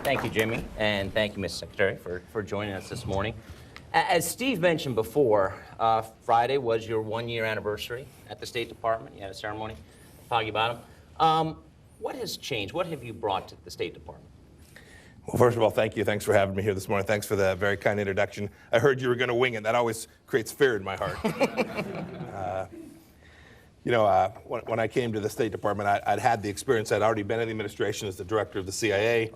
Thank you, Jimmy, and thank you, Mr. Secretary, for joining us this morning. As Steve mentioned before, Friday was your one-year anniversary at the State Department. You had a ceremony talking about him. What has changed? What have you brought to the State Department? Well, first of all, thank you. Thanks for having me here this morning. Thanks for the very kind introduction. I heard you were going to wing it. That always creates fear in my heart. When I came to the State Department, I'd had the experience. I'd already been in the administration as the director of the CIA.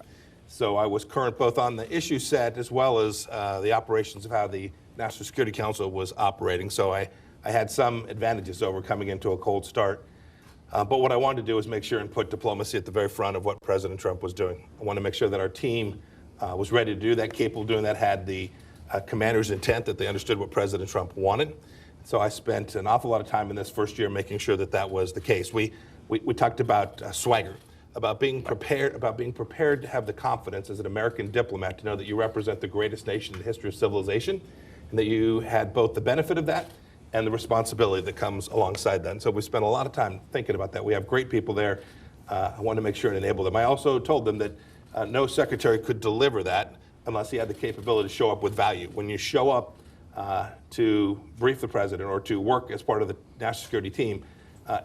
So I was current both on the issue set as well as the operations of how the National Security Council was operating. So I had some advantages over coming into a cold start. But what I wanted to do was make sure and put diplomacy at the very front of what President Trump was doing. I wanted to make sure that our team was ready to do that, capable of doing that, had the commander's intent, that they understood what President Trump wanted. So I spent an awful lot of time in this first year making sure that that was the case. We talked about swagger, about being prepared to have the confidence as an American diplomat to know that you represent the greatest nation in the history of civilization, and that you had both the benefit of that and the responsibility that comes alongside that. And so we spent a lot of time thinking about that. We have great people there. I wanted to make sure and enable them. I also told them that no secretary could deliver that unless he had the capability to show up with value. When you show up to brief the president or to work as part of the national security team,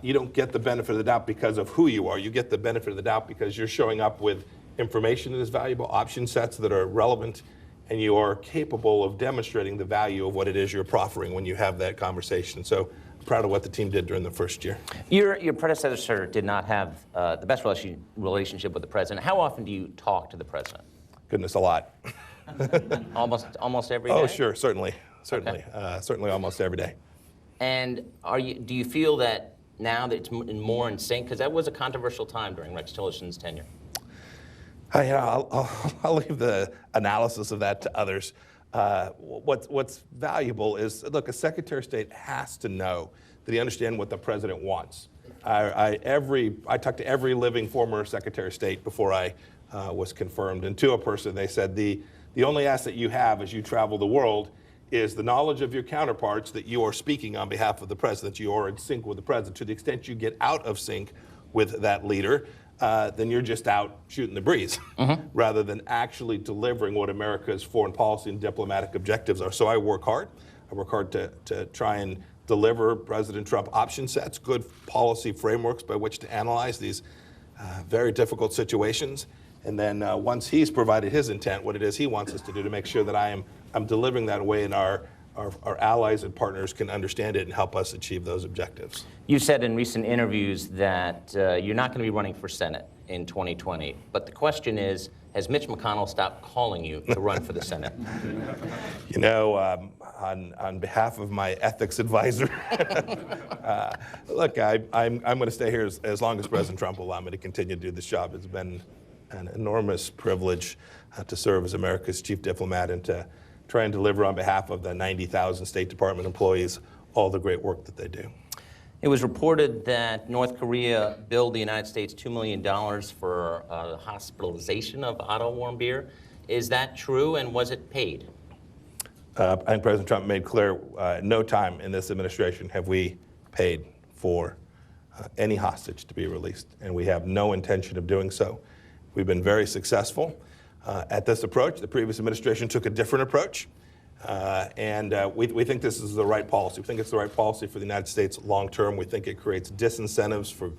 you don't get the benefit of the doubt because of who you are. You get the benefit of the doubt because you're showing up with information that is valuable, option sets that are relevant, and you are capable of demonstrating the value of what it is you're proffering when you have that conversation. So I'm proud of what the team did during the first year. Your predecessor did not have the best relationship with the president. How often do you talk to the president? Goodness, a lot. Almost every day? Oh, sure, certainly, Okay. Certainly almost every day. And do you feel that now that it's more in sync? Because that was a controversial time during Rex Tillerson's tenure. I'll leave the analysis of that to others. What's valuable is, look, a Secretary of State has to know that he understands what the president wants. I talked to every living former Secretary of State before I was confirmed, and to a person they said the only asset you have as you travel the world is the knowledge of your counterparts that you are speaking on behalf of the president. You are in sync with the president. To the extent you get out of sync with that leader, then you're just out shooting the breeze rather than actually delivering what America's foreign policy and diplomatic objectives are. So I work hard. I work hard to try and deliver President Trump option sets, good policy frameworks by which to analyze these very difficult situations. And then once he's provided his intent, what it is he wants us to do, to make sure that I'm delivering that way and our allies and partners can understand it and help us achieve those objectives. You said in recent interviews that you're not going to be running for Senate in 2020. But the question is, has Mitch McConnell stopped calling you to run for the Senate? You know, on behalf of my ethics advisor, look, I'm going to stay here as long as President Trump will allow me to continue to do this job. It's been an enormous privilege to serve as America's chief diplomat and to try and deliver on behalf of the 90,000 State Department employees all the great work that they do. It was reported that North Korea billed the United States $2 million for hospitalization of Otto Warmbier. Is that true, and was it paid? I think President Trump made clear no time in this administration have we paid for any hostage to be released, and we have no intention of doing so. We've been very successful at this approach. The previous administration took a different approach, and we think this is the right policy. We think it's the right policy for the United States long term. We think it creates disincentives for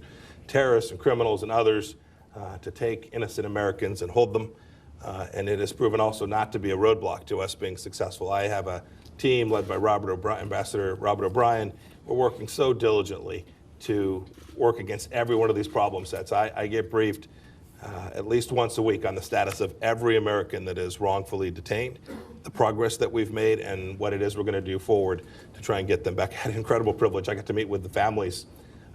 terrorists and criminals and others to take innocent Americans and hold them, and it has proven also not to be a roadblock to us being successful. I have a team led by Ambassador Robert O'Brien. We're working so diligently to work against every one of these problem sets. I get briefed at least once a week on the status of every American that is wrongfully detained, the progress that we've made, and what it is we're going to do forward to try and get them back. I had an incredible privilege. I got to meet with the families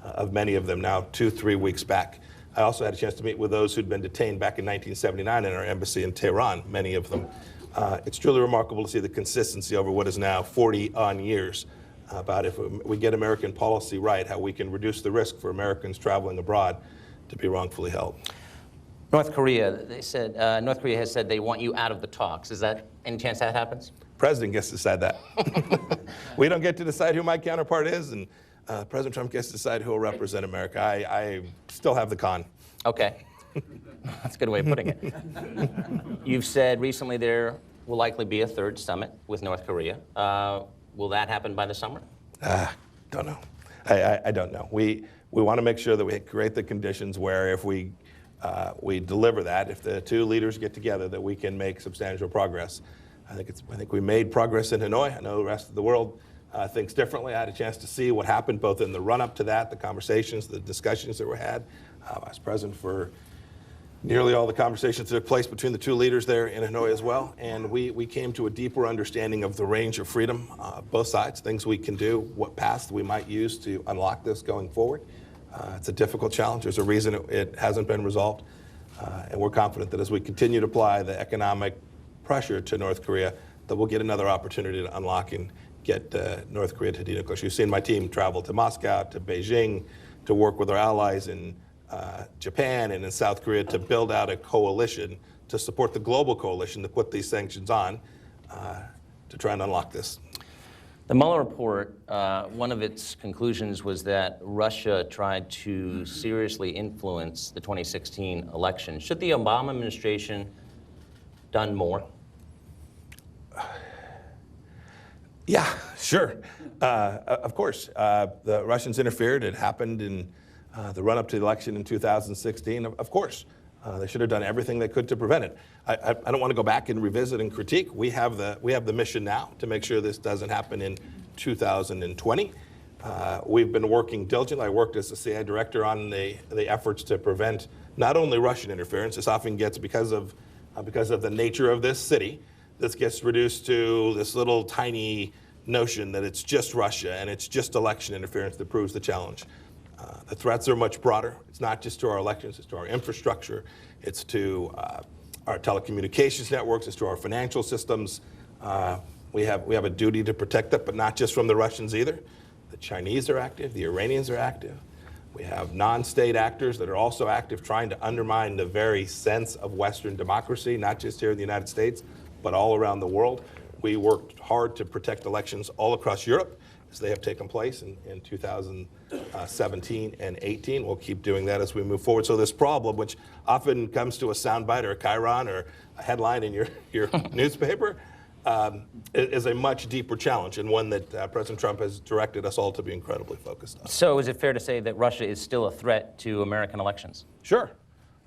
of many of them now 2-3 weeks back. I also had a chance to meet with those who'd been detained back in 1979 in our embassy in Tehran, many of them. It's truly remarkable to see the consistency over what is now 40-on years about if we get American policy right, how we can reduce the risk for Americans traveling abroad to be wrongfully held. North Korea, North Korea has said they want you out of the talks. Is that any chance that happens? President gets to decide that. We don't get to decide who my counterpart is, and President Trump gets to decide who will represent America. I still have the con. Okay. That's a good way of putting it. You've said recently there will likely be a third summit with North Korea. Will that happen by the summer? Don't know. I don't know. We want to make sure that we create the conditions where if we deliver that, if the two leaders get together, that we can make substantial progress. I think we made progress in Hanoi. I know the rest of the world thinks differently. I had a chance to see what happened both in the run-up to that, the conversations, the discussions that were had. I was present for nearly all the conversations that took place between the two leaders there in Hanoi as well. And we came to a deeper understanding of the range of freedom, both sides, things we can do, what paths we might use to unlock this going forward. It's a difficult challenge. There's a reason it hasn't been resolved. And we're confident that as we continue to apply the economic pressure to North Korea, that we'll get another opportunity to unlock and get North Korea to denuclearize. You've seen my team travel to Moscow, to Beijing, to work with our allies in Japan and in South Korea to build out a coalition to support the global coalition to put these sanctions on to try and unlock this. The Mueller report, one of its conclusions was that Russia tried to seriously influence the 2016 election. Should the Obama administration done more? Yeah, sure. Of course. The Russians interfered. It happened in the run-up to the election in 2016. Of course. They should have done everything they could to prevent it. I don't want to go back and revisit and critique. We have the mission now to make sure this doesn't happen in 2020. We've been working diligently. I worked as a CIA director on the efforts to prevent not only Russian interference. This often gets because of the nature of this city. This gets reduced to this little tiny notion that it's just Russia and it's just election interference that proves the challenge. The threats are much broader. It's not just to our elections, it's to our infrastructure, it's to our telecommunications networks, it's to our financial systems. We have a duty to protect that, but not just from the Russians either. The Chinese are active, the Iranians are active. We have non-state actors that are also active trying to undermine the very sense of Western democracy, not just here in the United States, but all around the world. We worked hard to protect elections all across Europe as they have taken place in 2017 and 18. We'll keep doing that as we move forward. So this problem, which often comes to a soundbite or a chyron or a headline in your newspaper, is a much deeper challenge and one that President Trump has directed us all to be incredibly focused on. So is it fair to say that Russia is still a threat to American elections? Sure,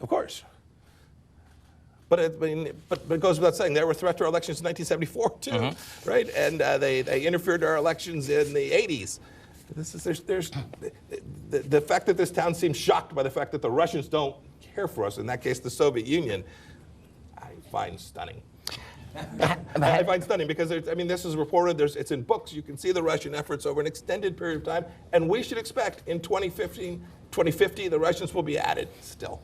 of course. But it goes without saying, they were a threat to our elections in 1974 too, right? And they interfered in our elections in the 80s. The fact that this town seems shocked by the fact that the Russians don't care for us, in that case the Soviet Union, I find stunning. I find stunning because this is reported, it's in books, you can see the Russian efforts over an extended period of time, and we should expect in 2050 the Russians will be added still.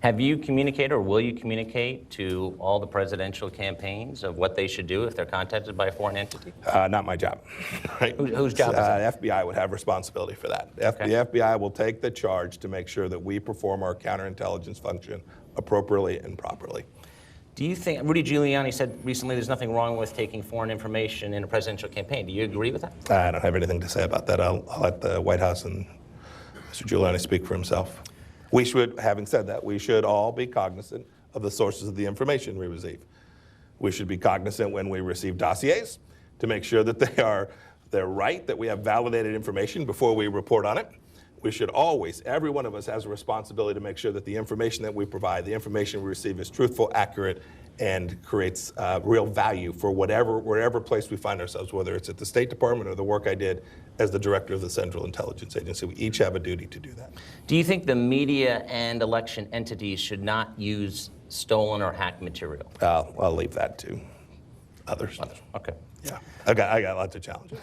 Have you communicated or will you communicate to all the presidential campaigns of what they should do if they're contacted by a foreign entity? Not my job. Right? Whose job is it? The FBI would have responsibility for that. Okay. The FBI will take the charge to make sure that we perform our counterintelligence function appropriately and properly. Do you think, Rudy Giuliani said recently there's nothing wrong with taking foreign information in a presidential campaign. Do you agree with that? I don't have anything to say about that. I'll let the White House and Mr. Giuliani speak for himself. We should, having said that, we should all be cognizant of the sources of the information we receive. We should be cognizant when we receive dossiers to make sure that they're right, that we have validated information before we report on it. We should always, every one of us has a responsibility to make sure that the information that we provide, the information we receive is truthful, accurate, and creates real value for wherever place we find ourselves, whether it's at the State Department or the work I did as the director of the Central Intelligence Agency. We each have a duty to do that. Do you think the media and election entities should not use stolen or hacked material? I'll leave that to others. Okay. Yeah, I got lots of challenges.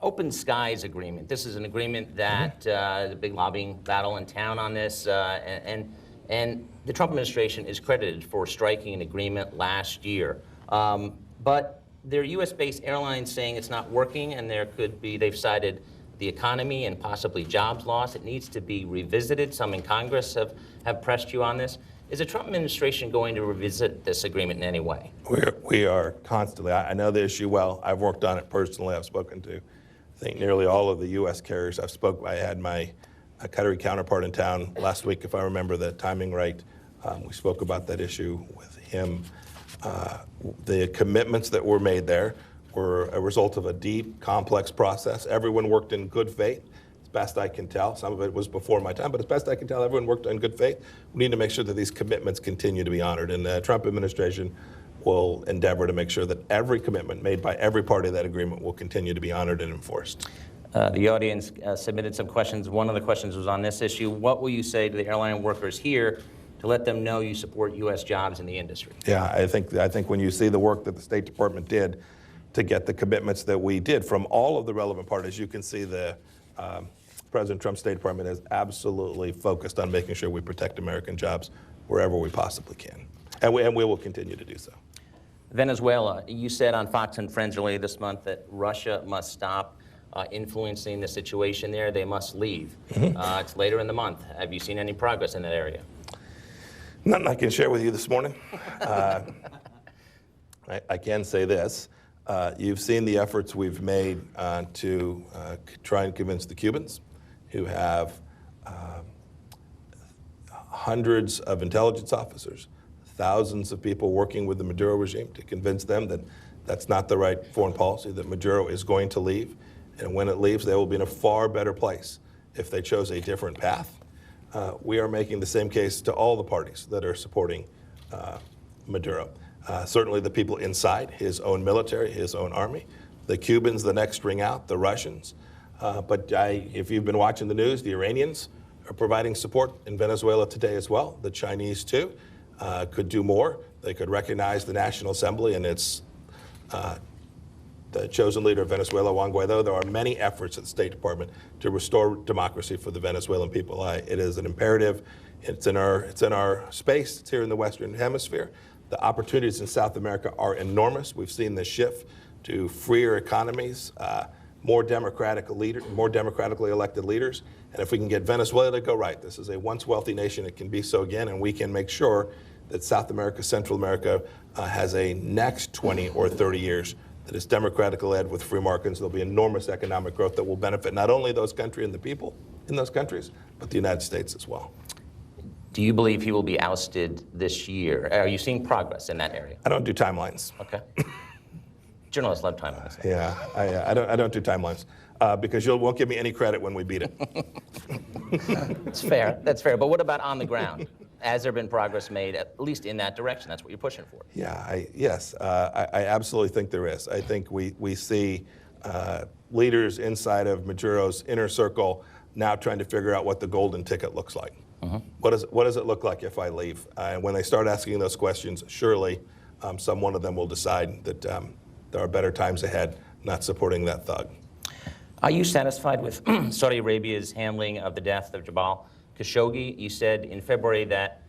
Open Skies Agreement. This is an agreement that the big lobbying battle in town on this, and the Trump administration is credited for striking an agreement last year. But there are U.S.-based airlines saying it's not working, and they've cited the economy and possibly jobs loss. It needs to be revisited. Some in Congress have pressed you on this. Is the Trump administration going to revisit this agreement in any way? We are constantly, I know the issue well. I've worked on it personally. I've spoken to, I think, nearly all of the U.S. carriers. I had my Qatari counterpart in town last week, if I remember the timing right. We spoke about that issue with him. The commitments that were made there were a result of a deep, complex process. Everyone worked in good faith, as best I can tell. Some of it was before my time, but as best I can tell, everyone worked in good faith. We need to make sure that these commitments continue to be honored, and the Trump administration will endeavor to make sure that every commitment made by every party to that agreement will continue to be honored and enforced. The audience submitted some questions. One of the questions was on this issue. What will you say to the airline workers here to let them know you support U.S. jobs in the industry? Yeah, I think when you see the work that the State Department did to get the commitments that we did from all of the relevant parties, you can see the President Trump's State Department is absolutely focused on making sure we protect American jobs wherever we possibly can. And we will continue to do so. Venezuela, you said on Fox and Friends earlier this month that Russia must stop influencing the situation there. They must leave. It's later in the month. Have you seen any progress in that area? Nothing I can share with you this morning. I can say this. You've seen the efforts we've made to try and convince the Cubans, who have hundreds of intelligence officers, thousands of people working with the Maduro regime to convince them that that's not the right foreign policy, that Maduro is going to leave. And when it leaves, they will be in a far better place if they chose a different path. We are making the same case to all the parties that are supporting Maduro. Certainly the people inside, his own military, his own army, the Cubans, the next ring out, the Russians. But if you've been watching the news, the Iranians are providing support in Venezuela today as well. The Chinese, too, could do more. They could recognize the National Assembly and its the chosen leader of Venezuela, Juan Guaido. There are many efforts at the State Department to restore democracy for the Venezuelan people. It is an imperative. It's in our space. It's here in the Western Hemisphere. The opportunities in South America are enormous. We've seen the shift to freer economies, more democratically elected leaders. And if we can get Venezuela to go right, this is a once wealthy nation. It can be so again, and we can make sure that South America, Central America has a next 20 or 30 years that is democratically led with free markets. There'll be enormous economic growth that will benefit not only those countries and the people in those countries, but the United States as well. Do you believe he will be ousted this year? Are you seeing progress in that area? I don't do timelines. Okay. Journalists love timelines. Yeah, I don't do timelines because you won't give me any credit when we beat it. That's fair. That's fair. But what about on the ground? Has there been progress made, at least in that direction? That's what you're pushing for. Yeah, yes, I absolutely think there is. I think we see leaders inside of Maduro's inner circle now trying to figure out what the golden ticket looks like. What does it look like if I leave? And when they start asking those questions, surely some one of them will decide that there are better times ahead, not supporting that thug. Are you satisfied with Saudi Arabia's handling of the death of Jamal Khashoggi? You said in February that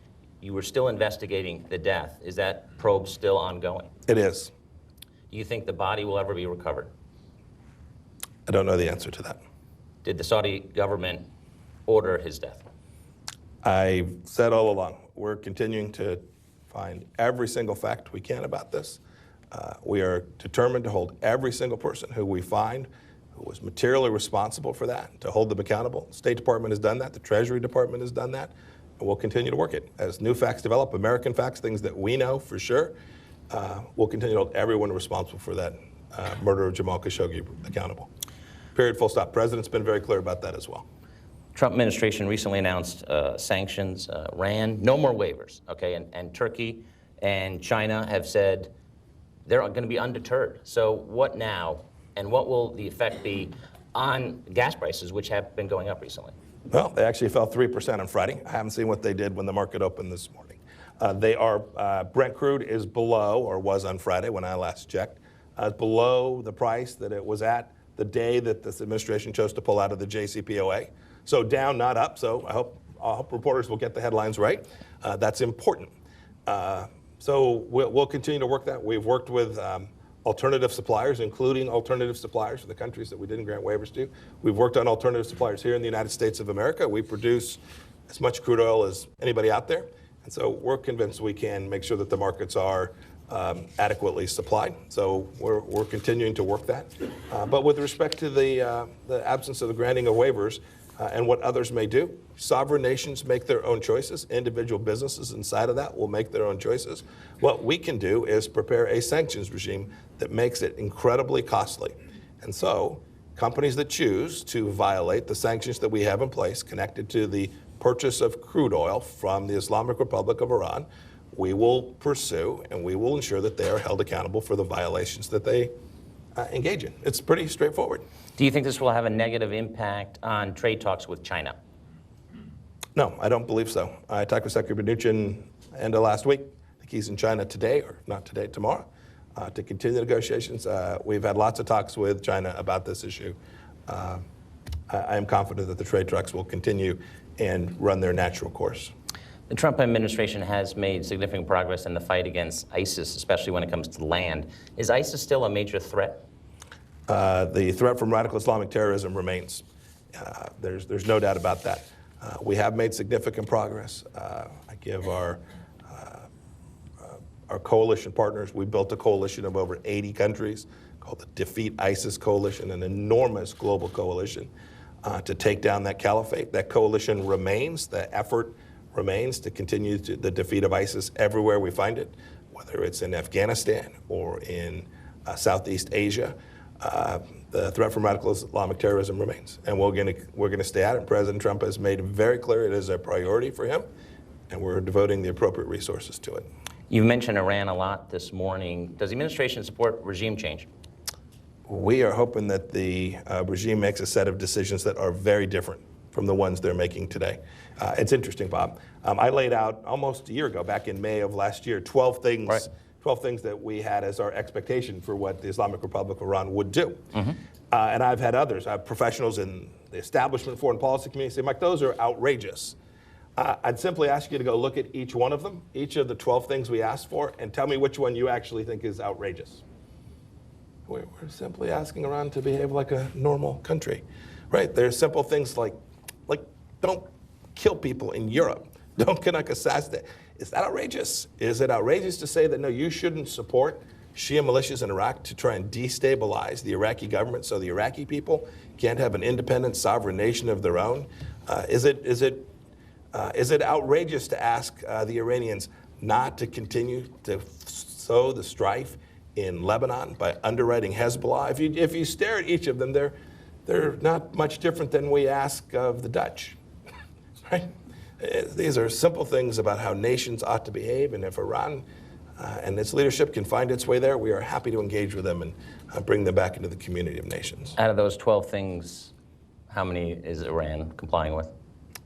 you were still investigating the death. Is that probe still ongoing? It is. Do you think the body will ever be recovered? I don't know the answer to that. Did the Saudi government order his death? I've said all along, we're continuing to find every single fact we can about this. We are determined to hold every single person who we find who was materially responsible for that, to hold them accountable. The State Department has done that. The Treasury Department has done that. And we'll continue to work it. As new facts develop, American facts, things that we know for sure, we'll continue to hold everyone responsible for that murder of Jamal Khashoggi accountable. Period, full stop. President's been very clear about that as well. Trump administration recently announced sanctions, Iran, no more waivers, okay? And Turkey and China have said they're going to be undeterred. So what now, and what will the effect be on gas prices, which have been going up recently? Well, they actually fell 3% on Friday. I haven't seen what they did when the market opened this morning. Brent crude is below, or was on Friday when I last checked, below the price that it was at the day that this administration chose to pull out of the JCPOA. So down, not up. So I hope reporters will get the headlines right. That's important. So we'll continue to work that. We've worked with alternative suppliers, including alternative suppliers for the countries that we didn't grant waivers to. We've worked on alternative suppliers here in the United States of America. We produce as much crude oil as anybody out there. And so we're convinced we can make sure that the markets are adequately supplied. So we're continuing to work that. But with respect to the absence of the granting of waivers, and what others may do. Sovereign nations make their own choices. Individual businesses inside of that will make their own choices. What we can do is prepare a sanctions regime that makes it incredibly costly. And so companies that choose to violate the sanctions that we have in place connected to the purchase of crude oil from the Islamic Republic of Iran, we will pursue and we will ensure that they are held accountable for the violations that they engage in. It's pretty straightforward. Do you think this will have a negative impact on trade talks with China? No, I don't believe so. I talked with Secretary Mnuchin end of last week. I think he's in China today, or not today, tomorrow, to continue the negotiations. We've had lots of talks with China about this issue. I am confident that the trade talks will continue and run their natural course. The Trump administration has made significant progress in the fight against ISIS, especially when it comes to land. Is ISIS still a major threat? The threat from radical Islamic terrorism remains. There's no doubt about that. We have made significant progress. I give our coalition partners, we built a coalition of over 80 countries called the Defeat ISIS Coalition, an enormous global coalition to take down that caliphate. That coalition remains, the effort remains to continue the defeat of ISIS everywhere we find it, whether it's in Afghanistan or in Southeast Asia. The threat from radical Islamic terrorism remains, and we're going to stay at it. And President Trump has made it very clear it is a priority for him, and we're devoting the appropriate resources to it. You mentioned Iran a lot this morning. Does the administration support regime change? We are hoping that the regime makes a set of decisions that are very different from the ones they're making today. It's interesting, Bob. I laid out almost a year ago, back in May of last year, 12 things. Right. 12 things that we had as our expectation for what the Islamic Republic of Iran would do. Mm-hmm. And I've had others, professionals in the establishment foreign policy community say, Mike, those are outrageous. I'd simply ask you to go look at each one of them, each of the 12 things we asked for, and tell me which one you actually think is outrageous. We're simply asking Iran to behave like a normal country, right? There's simple things like don't kill people in Europe. Don't conduct assassination. Is that outrageous? Is it outrageous to say that, no, you shouldn't support Shia militias in Iraq to try and destabilize the Iraqi government so the Iraqi people can't have an independent sovereign nation of their own? Is it outrageous to ask the Iranians not to continue to sow the strife in Lebanon by underwriting Hezbollah? If you stare at each of them, they're not much different than we ask of the Dutch, right? These are simple things about how nations ought to behave, and if Iran and its leadership can find its way there, we are happy to engage with them and bring them back into the community of nations. Out of those 12 things, how many is Iran complying with?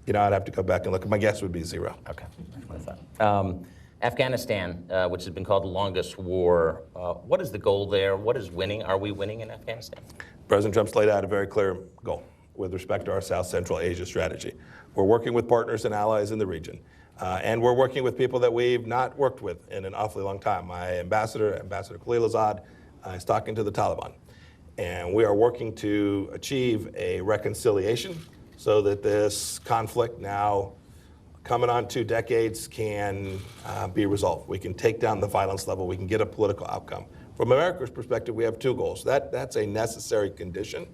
You know, I'd have to go back and look. My guess would be 0. Okay, that's what I thought. Afghanistan, which has been called the longest war, what is the goal there? What is winning? Are we winning in Afghanistan? President Trump's laid out a very clear goal with respect to our South Central Asia strategy. We're working with partners and allies in the region, and we're working with people that we've not worked with in an awfully long time. My Ambassador Khalilzad, is talking to the Taliban, and we are working to achieve a reconciliation so that this conflict, now coming on 2 decades, can be resolved. We can take down the violence level. We can get a political outcome. From America's perspective, we have 2 goals. That's a necessary condition.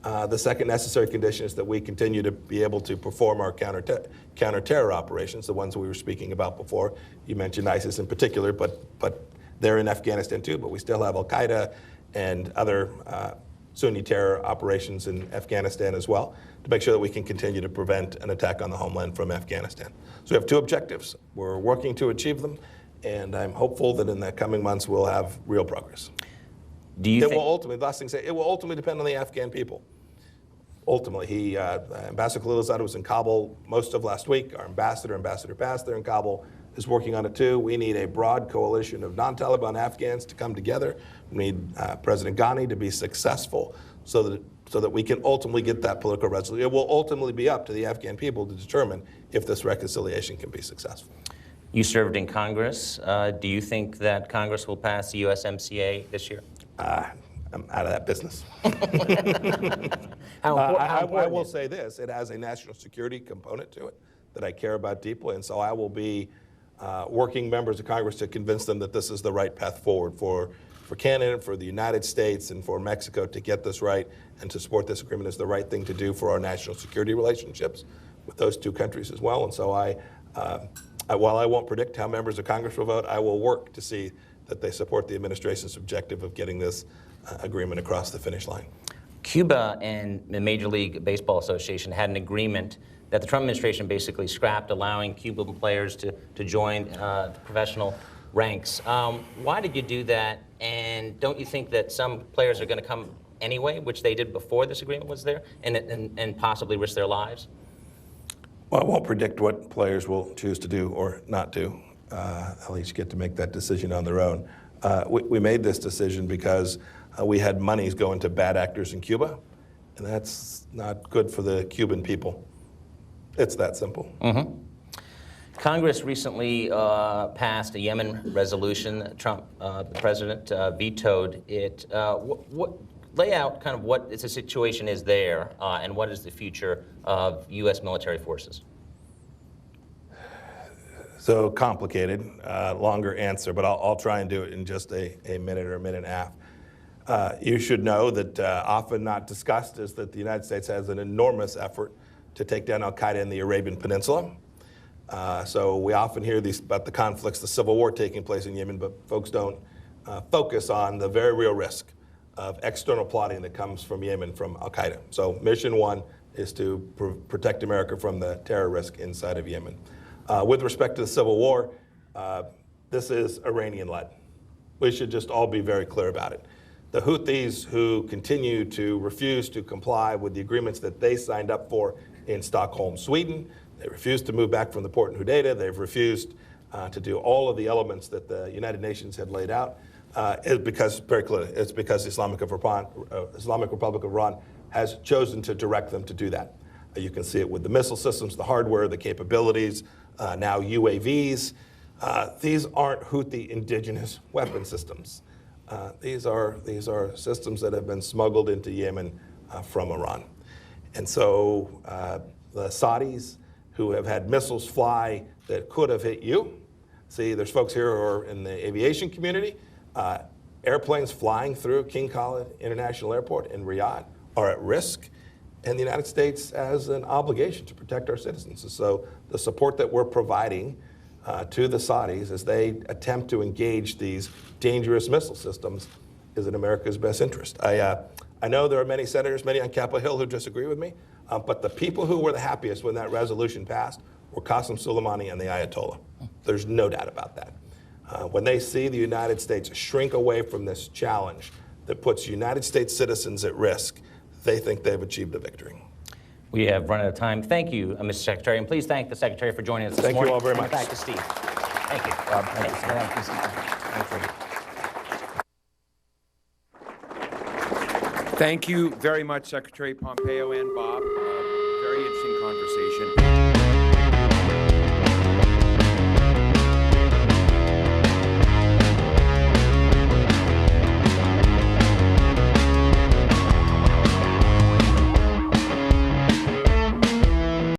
The second necessary condition is that we continue to be able to perform our counter-terror operations, the ones we were speaking about before. You mentioned ISIS in particular, but they're in Afghanistan too, but we still have Al-Qaeda and other Sunni terror operations in Afghanistan as well, to make sure that we can continue to prevent an attack on the homeland from Afghanistan. So we have 2 objectives. We're working to achieve them, and I'm hopeful that in the coming months we'll have real progress. Do you think... It will ultimately depend on the Afghan people. Ultimately, Ambassador Khalilzad was in Kabul most of last week. Our Ambassador Bass there in Kabul is working on it too. We need a broad coalition of non-Taliban Afghans to come together. We need President Ghani to be successful so that we can ultimately get that political resolution. It will ultimately be up to the Afghan people to determine if this reconciliation can be successful. You served in Congress. Do you think that Congress will pass the USMCA this year? I'm out of that business. I will say this, it has a national security component to it that I care about deeply, and so I will be working members of Congress to convince them that this is the right path forward for for Canada, for the United States, and for Mexico to get this right and to support this agreement is the right thing to do for our national security relationships with those two countries as well. And so while I won't predict how members of Congress will vote, I will work to see that they support the administration's objective of getting this agreement across the finish line. Cuba and the Major League Baseball Association had an agreement that the Trump administration basically scrapped, allowing Cuban players to join the professional ranks. Why did you do that? And don't you think that some players are going to come anyway, which they did before this agreement was there, and possibly risk their lives? Well, I won't predict what players will choose to do or not do. They'll each get to make that decision on their own. We made this decision because we had monies going to bad actors in Cuba, and that's not good for the Cuban people. It's that simple. Mm-hmm. Congress recently passed a Yemen resolution. Trump, the president, vetoed it. Lay out kind of what the situation is there, and what is the future of U.S. military forces? So complicated, longer answer, but I'll try and do it in just a minute or a minute and a half. You should know that often not discussed is that the United States has an enormous effort to take down al-Qaeda in the Arabian Peninsula. So we often hear about the conflicts, the civil war taking place in Yemen, but folks don't focus on the very real risk of external plotting that comes from Yemen, from al-Qaeda. So mission one is to protect America from the terror risk inside of Yemen. With respect to the civil war, this is Iranian-led. We should just all be very clear about it. The Houthis, who continue to refuse to comply with the agreements that they signed up for in Stockholm, Sweden, they refused to move back from the port in Hodeidah. They've refused to do all of the elements that the United Nations had laid out. It's because, very clearly, it's because the Islamic Republic of Iran has chosen to direct them to do that. You can see it with the missile systems, the hardware, the capabilities, now UAVs. These aren't Houthi indigenous weapon systems. These are systems that have been smuggled into Yemen from Iran. And so the Saudis, who have had missiles fly that could have hit you, see, there's folks here who are in the aviation community. Airplanes flying through King Khalid International Airport in Riyadh are at risk, and the United States has an obligation to protect our citizens. So the support that we're providing to the Saudis as they attempt to engage these dangerous missile systems is in America's best interest. I know there are many senators, many on Capitol Hill, who disagree with me, but the people who were the happiest when that resolution passed were Qasem Soleimani and the Ayatollah. There's no doubt about that. When they see the United States shrink away from this challenge that puts United States citizens at risk, they think they've achieved a victory. We have run out of time. Thank you, Mr. Secretary, and please thank the Secretary for joining us this morning. Thank you all very much. Back to Steve. Thank you. Thank you very much, Secretary Pompeo and Bob.